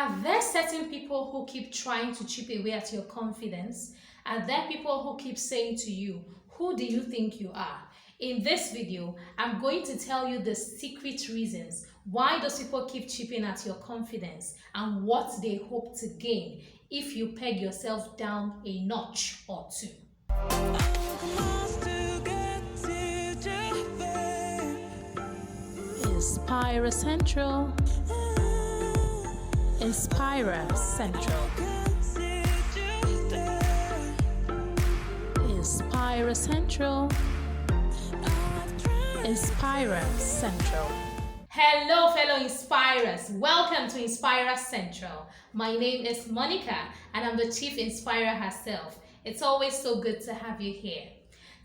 Are there certain people who keep trying to chip away at your confidence? Are there people who keep saying to you, who do you think you are? In this video, I'm going to tell you the secret reasons why those people keep chipping at your confidence and what they hope to gain if you peg yourself down a notch or two. Inspira Central. Inspira Central. Inspira Central. Inspira Central. Hello fellow Inspirers, welcome to Inspira Central. My name is Monica and I'm the Chief Inspirer herself. It's always so good to have you here.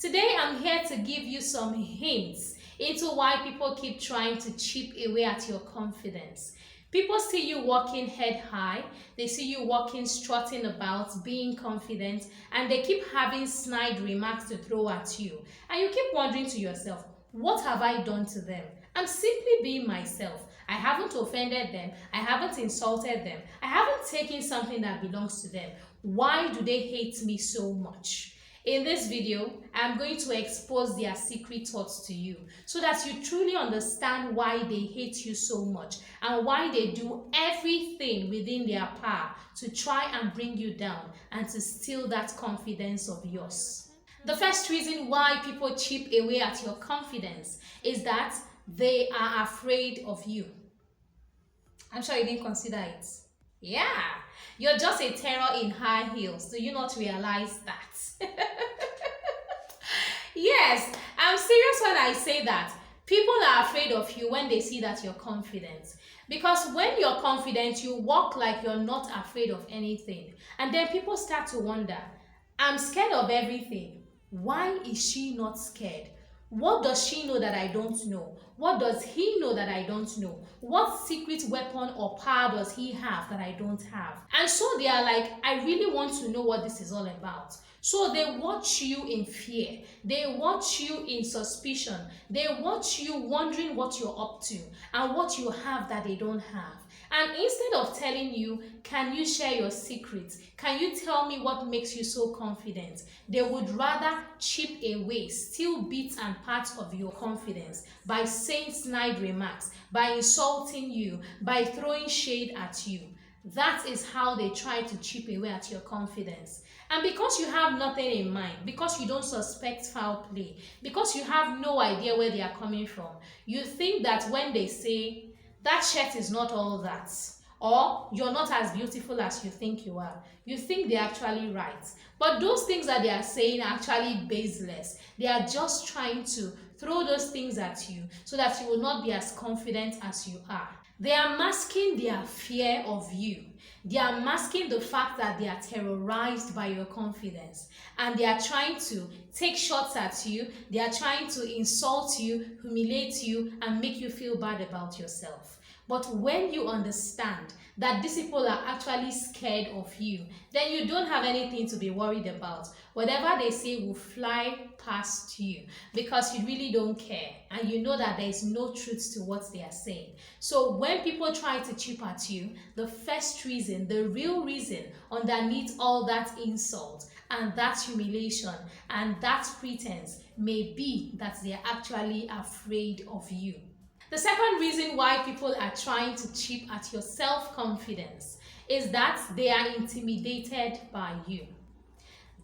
Today I'm here to give you some hints into why people keep trying to chip away at your confidence. People see you walking head high, they see you walking, strutting about, being confident, and they keep having snide remarks to throw at you. And you keep wondering to yourself, what have I done to them? I'm simply being myself. I haven't offended them. I haven't insulted them. I haven't taken something that belongs to them. Why do they hate me so much? In this video, I'm going to expose their secret thoughts to you so that you truly understand why they hate you so much and why they do everything within their power to try and bring you down and to steal that confidence of yours. The first reason why people chip away at your confidence is that they are afraid of you. I'm sure you didn't consider it. Yeah, you're just a terror in high heels. Do you not realize that? Yes, I'm serious when I say that. People are afraid of you when they see that you're confident. Because when you're confident, you walk like you're not afraid of anything. And then people start to wonder, I'm scared of everything. Why is she not scared? What does she know that I don't know? What does he know that I don't know? What secret weapon or power does he have that I don't have? And so they are like, I really want to know what this is all about. So they watch you in fear. They watch you in suspicion. They watch you wondering what you're up to and what you have that they don't have. And instead of telling you, can you share your secrets? Can you tell me what makes you so confident? They would rather chip away, steal bits and parts of your confidence by saying snide remarks, by insulting you, by throwing shade at you. That is how they try to chip away at your confidence. And because you have nothing in mind, because you don't suspect foul play, because you have no idea where they are coming from, you think that when they say, that shirt is not all that, or you're not as beautiful as you think you are, you think they're actually right. But those things that they are saying are actually baseless. They are just trying to throw those things at you so that you will not be as confident as you are. They are masking their fear of you. They are masking the fact that they are terrorized by your confidence. And they are trying to take shots at you. They are trying to insult you, humiliate you, and make you feel bad about yourself. But when you understand that these people are actually scared of you, then you don't have anything to be worried about. Whatever they say will fly past you because you really don't care and you know that there is no truth to what they are saying. So when people try to chip at you, the first reason, the real reason underneath all that insult and that humiliation and that pretense may be that they are actually afraid of you. The second reason why people are trying to chip at your self-confidence is that they are intimidated by you.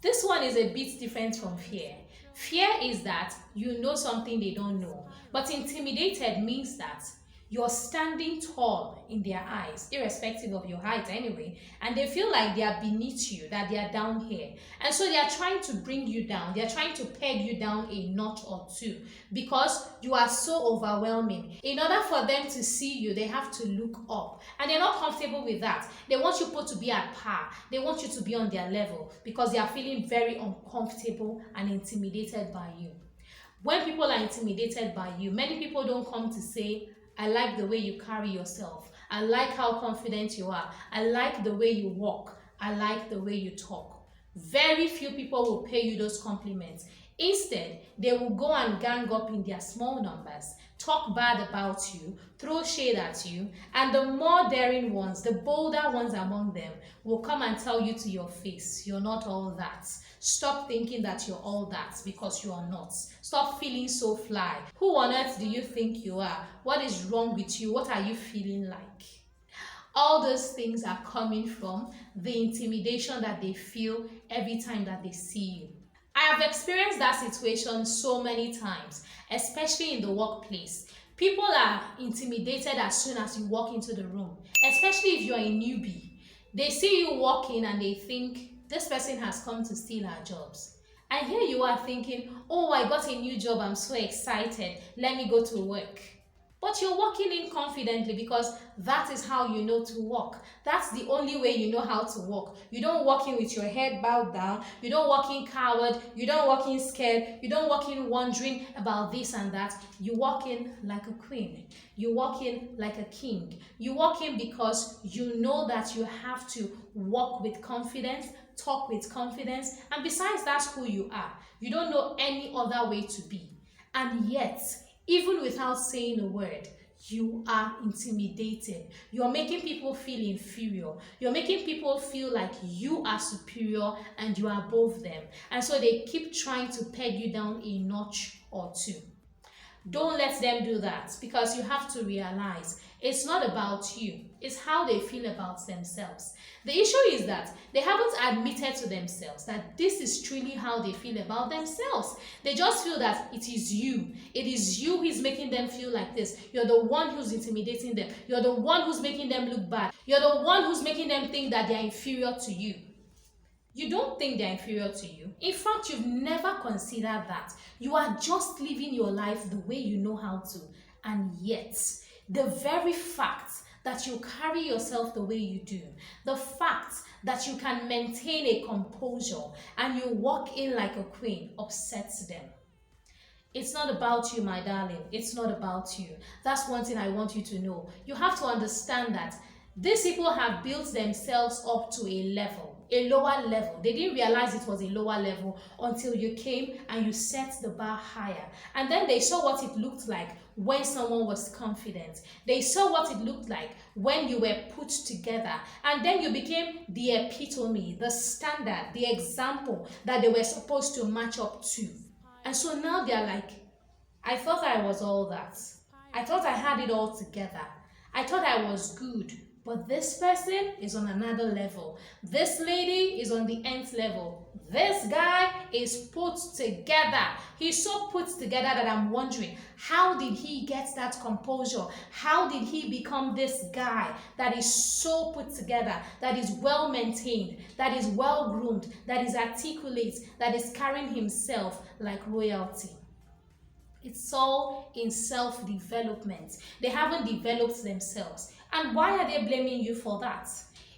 This one is a bit different from fear. Fear is that you know something they don't know, but intimidated means that you're standing tall in their eyes, irrespective of your height anyway, and they feel like they are beneath you, that they are down here. And so they are trying to bring you down. They are trying to peg you down a notch or two because you are so overwhelming. In order for them to see you, they have to look up. And they're not comfortable with that. They want you both to be at par. They want you to be on their level because they are feeling very uncomfortable and intimidated by you. When people are intimidated by you, many people don't come to say, I like the way you carry yourself. I like how confident you are. I like the way you walk. I like the way you talk. Very few people will pay you those compliments. Instead, they will go and gang up in their small numbers, talk bad about you, throw shade at you, and the more daring ones, the bolder ones among them, will come and tell you to your face, you're not all that. Stop thinking that you're all that, because you are not. Stop feeling so fly. Who on earth do you think you are? What is wrong with you? What are you feeling like? All those things are coming from the intimidation that they feel every time that they see you. I have experienced that situation so many times, especially in the workplace. People are intimidated as soon as you walk into the room, especially if you're a newbie. They see you walk in and they think, this person has come to steal our jobs. And here you are thinking, oh, I got a new job, I'm so excited, let me go to work. But you're walking in confidently because that is how you know to walk. That's the only way you know how to walk. You don't walk in with your head bowed down. You don't walk in coward. You don't walk in scared. You don't walk in wondering about this and that. You walk in like a queen. You walk in like a king. You walk in because you know that you have to walk with confidence, talk with confidence, and besides, that's who you are. You don't know any other way to be. And yet, even without saying a word, you are intimidating. You're making people feel inferior. You're making people feel like you are superior and you are above them. And so they keep trying to peg you down a notch or two. Don't let them do that, because you have to realize it's not about you. It's how they feel about themselves. The issue is that they haven't admitted to themselves that this is truly how they feel about themselves. They just feel that it is you. It is you who is making them feel like this. You're the one who's intimidating them. You're the one who's making them look bad. You're the one who's making them think that they're inferior to you. You don't think they're inferior to you. In fact, you've never considered that. You are just living your life the way you know how to. And yet, the very fact that you carry yourself the way you do, the fact that you can maintain a composure and you walk in like a queen upsets them. It's not about you, my darling. It's not about you. That's one thing I want you to know. You have to understand that these people have built themselves up to a level, a lower level. They didn't realize it was a lower level until you came and you set the bar higher. And then they saw what it looked like when someone was confident. They saw what it looked like when you were put together. And then you became the epitome, the standard, the example that they were supposed to match up to. And so now they're like, I thought I was all that. I thought I had it all together. I thought I was good. But this person is on another level. This lady is on the nth level. This guy is put together. He's so put together that I'm wondering, how did he get that composure? How did he become this guy that is so put together, that is well maintained, that is well groomed, that is articulate, that is carrying himself like royalty? It's all in self-development. They haven't developed themselves. And why are they blaming you for that?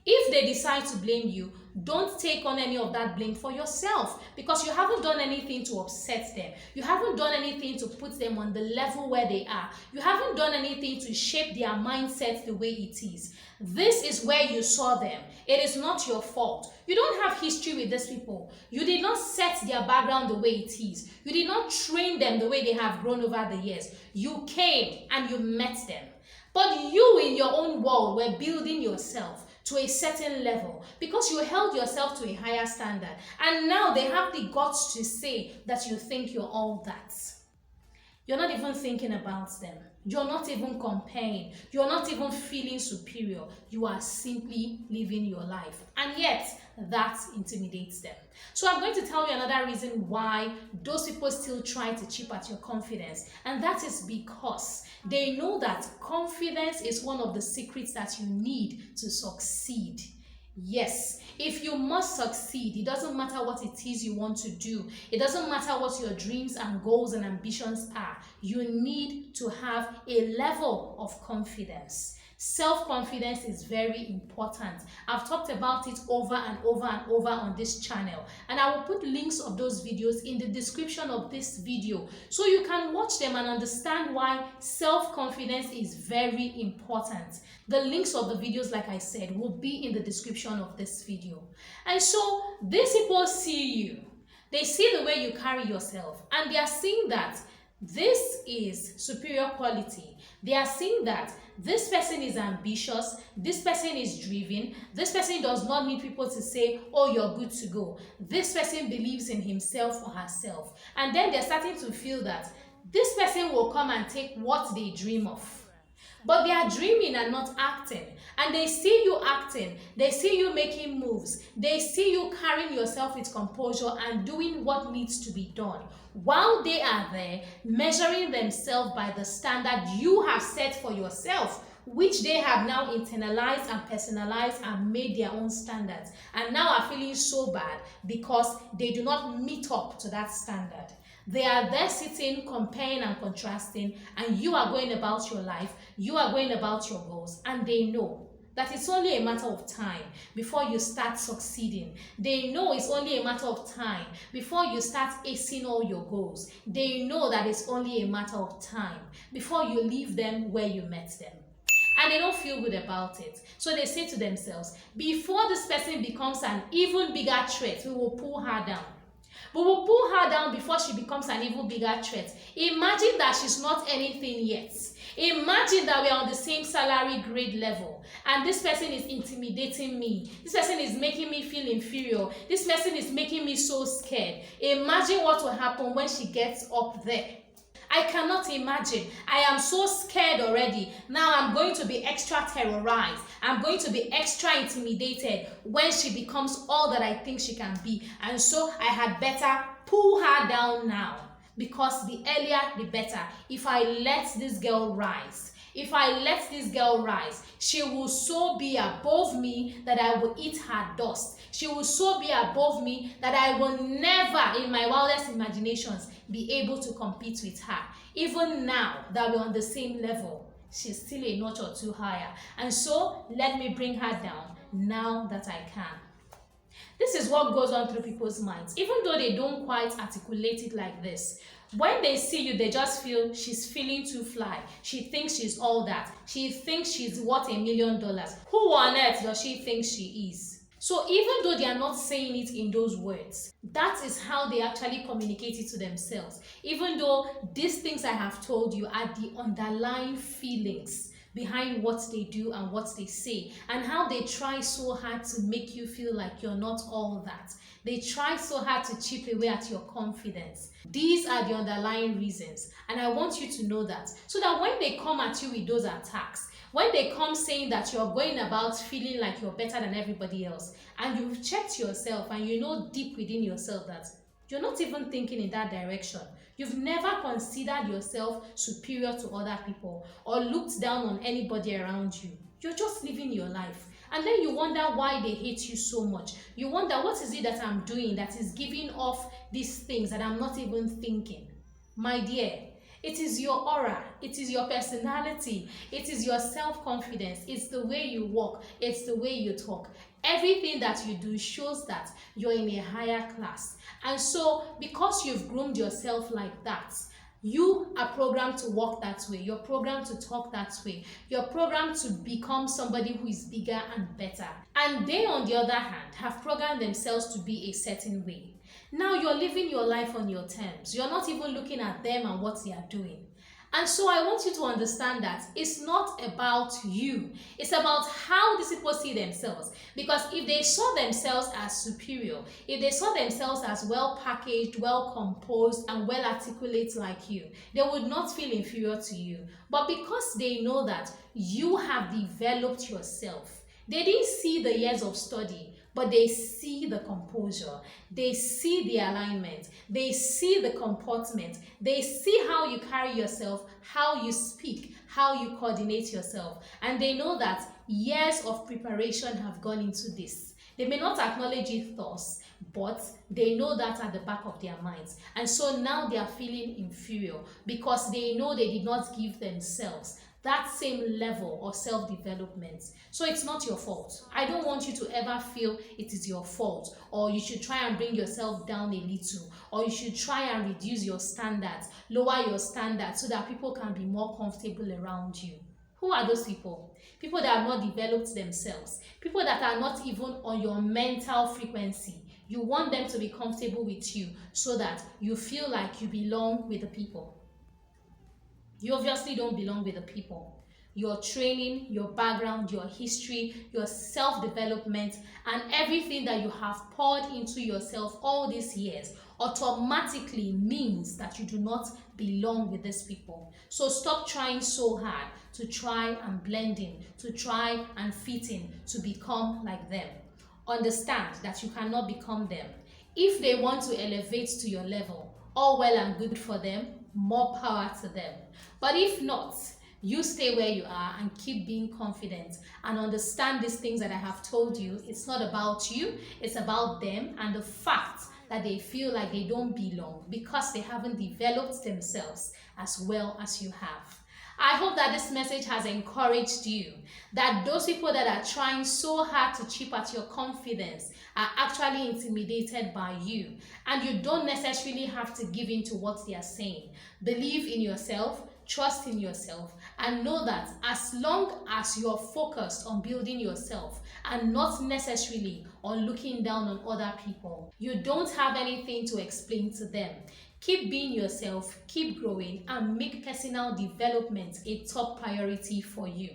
If they decide to blame you, don't take on any of that blame for yourself, because you haven't done anything to upset them. You haven't done anything to put them on the level where they are. You haven't done anything to shape their mindset the way it is. This is where you saw them. It is not your fault. You don't have history with these people. You did not set their background the way it is. You did not train them the way they have grown over the years. You came and you met them. But you in your own world were building yourself to a certain level because you held yourself to a higher standard. And now they have the guts to say that you think you're all that. You're not even thinking about them. You're not even comparing. You're not even feeling superior. You are simply living your life. And yet, that intimidates them. So I'm going to tell you another reason why those people still try to chip at your confidence. And that is because they know that confidence is one of the secrets that you need to succeed. Yes, if you must succeed, it doesn't matter what it is you want to do. It doesn't matter what your dreams and goals and ambitions are. You need to have a level of confidence. Self-confidence is very important. I've talked about it over and over and over on this channel, and I will put links of those videos in the description of this video so you can watch them and understand why self-confidence is very important. The links of the videos, like I said, will be in the description of this video. And so these people see you. They see the way you carry yourself, and they are seeing that this is superior quality. They are seeing that this person is ambitious, this person is driven, this person does not need people to say, oh, you're good to go. This person believes in himself or herself. And then they're starting to feel that this person will come and take what they dream of. But they are dreaming and not acting. And they see you acting. They see you making moves. They see you carrying yourself with composure and doing what needs to be done. While they are there, measuring themselves by the standard you have set for yourself, which they have now internalized and personalized and made their own standards. And now are feeling so bad because they do not meet up to that standard. They are there sitting, comparing and contrasting, and you are going about your life, you are going about your goals, and they know that it's only a matter of time before you start succeeding. They know it's only a matter of time before you start acing all your goals. They know that it's only a matter of time before you leave them where you met them. And they don't feel good about it. So they say to themselves, before this person becomes an even bigger threat, we will pull her down. We will pull her down before she becomes an even bigger threat. Imagine that she's not anything yet. Imagine that we're on the same salary grade level and this person is intimidating me. This person is making me feel inferior. This person is making me so scared. Imagine what will happen when she gets up there. I cannot imagine. I am so scared already. Now I'm going to be extra terrorized. I'm going to be extra intimidated when she becomes all that I think she can be. And so I had better pull her down now. Because the earlier, the better. If I let this girl rise, she will so be above me that I will eat her dust. She will so be above me that I will never, in my wildest imaginations, be able to compete with her. Even now that we're on the same level, she's still a notch or two higher. And so, let me bring her down now that I can. This is what goes on through people's minds, even though they don't quite articulate it like this. When they see you, they just feel she's feeling too fly. She thinks she's all that. She thinks she's worth $1 million. Who on earth does she think she is? So even though they are not saying it in those words, that is how they actually communicate it to themselves. Even though these things I have told you are the underlying feelings behind what they do and what they say, and how they try so hard to make you feel like you're not all that. They try so hard to chip away at your confidence. These are the underlying reasons, and I want you to know that, so that when they come at you with those attacks, when they come saying that you're going about feeling like you're better than everybody else, and you've checked yourself and you know deep within yourself that you're not even thinking in that direction. You've never considered yourself superior to other people or looked down on anybody around you. You're just living your life. And then you wonder why they hate you so much. You wonder, what is it that I'm doing that is giving off these things that I'm not even thinking? My dear, it is your aura, it is your personality, it is your self-confidence, it's the way you walk, it's the way you talk. Everything that you do shows that you're in a higher class. And so, because you've groomed yourself like that, you are programmed to walk that way. You're programmed to talk that way. You're programmed to become somebody who is bigger and better. And they, on the other hand, have programmed themselves to be a certain way. Now you're living your life on your terms. You're not even looking at them and what they are doing. And so I want you to understand that it's not about you. It's about how these people see themselves. Because if they saw themselves as superior, if they saw themselves as well packaged, well composed, and well articulate like you, they would not feel inferior to you. But because they know that you have developed yourself, they didn't see the years of study, but they see the composure, they see the alignment, they see the comportment, they see how you carry yourself, how you speak, how you coordinate yourself. And they know that years of preparation have gone into this. They may not acknowledge it thus, but they know that at the back of their minds. And so now they are feeling inferior because they know they did not give themselves that same level of self-development. So it's not your fault. I don't want you to ever feel it is your fault, or you should try and bring yourself down a little, or you should try and reduce your standards, lower your standards so that people can be more comfortable around you. Who are those people? People that have not developed themselves. People that are not even on your mental frequency. You want them to be comfortable with you so that you feel like you belong with the people. You obviously don't belong with the people. Your training, your background, your history, your self-development, and everything that you have poured into yourself all these years automatically means that you do not belong with these people. So stop trying so hard to try and blend in, to try and fit in, to become like them. Understand that you cannot become them. If they want to elevate to your level, all well and good for them, more power to them. But if not, you stay where you are and keep being confident and understand these things that I have told you. It's not about you, it's about them and the fact that they feel like they don't belong because they haven't developed themselves as well as you have. I hope that this message has encouraged you, that those people that are trying so hard to chip at your confidence are actually intimidated by you, and you don't necessarily have to give in to what they are saying. Believe in yourself, trust in yourself, and know that as long as you're focused on building yourself and not necessarily on looking down on other people, you don't have anything to explain to them. Keep being yourself, keep growing, and make personal development a top priority for you.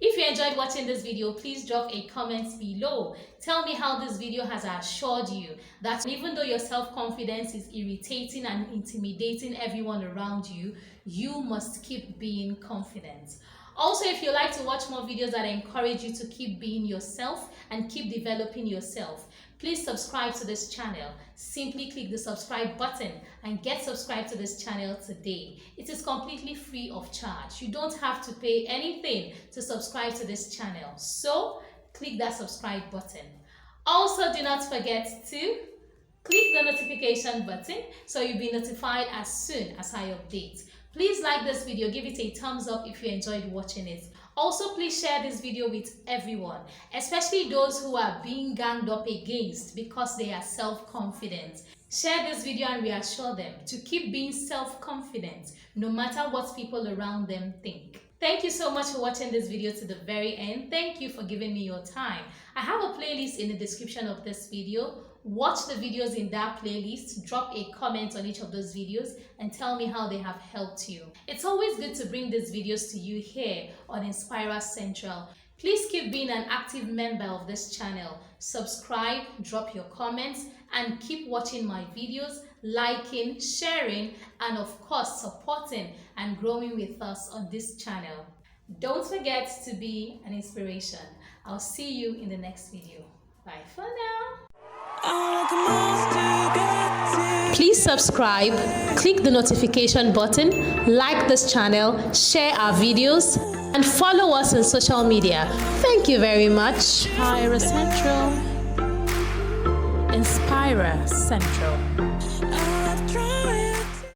If you enjoyed watching this video, please drop a comment below. Tell me how this video has assured you that even though your self-confidence is irritating and intimidating everyone around you, you must keep being confident. Also, if you like to watch more videos that encourage you to keep being yourself and keep developing yourself, please subscribe to this channel. Simply click the subscribe button and get subscribed to this channel today. It is completely free of charge. You don't have to pay anything to subscribe to this channel. So click that subscribe button. Also, do not forget to click the notification button so you'll be notified as soon as I update. Please like this video, give it a thumbs up if you enjoyed watching it. Also, please share this video with everyone, especially those who are being ganged up against because they are self-confident. Share this video and reassure them to keep being self-confident no matter what people around them think. Thank you so much for watching this video to the very end. Thank you for giving me your time. I have a playlist in the description of this video. Watch the videos in that playlist, drop a comment on each of those videos, and tell me how they have helped you. It's always good to bring these videos to you here on Inspirer Central. Please keep being an active member of this channel. Subscribe, drop your comments, and keep watching my videos, liking, sharing, and of course supporting and growing with us on this channel. Don't forget to be an inspiration. I'll see you in the next video. Bye for now. Please subscribe, click the notification button, like this channel, share our videos, and follow us on social media. Thank you very much. Inspirer Central. Inspirer Central.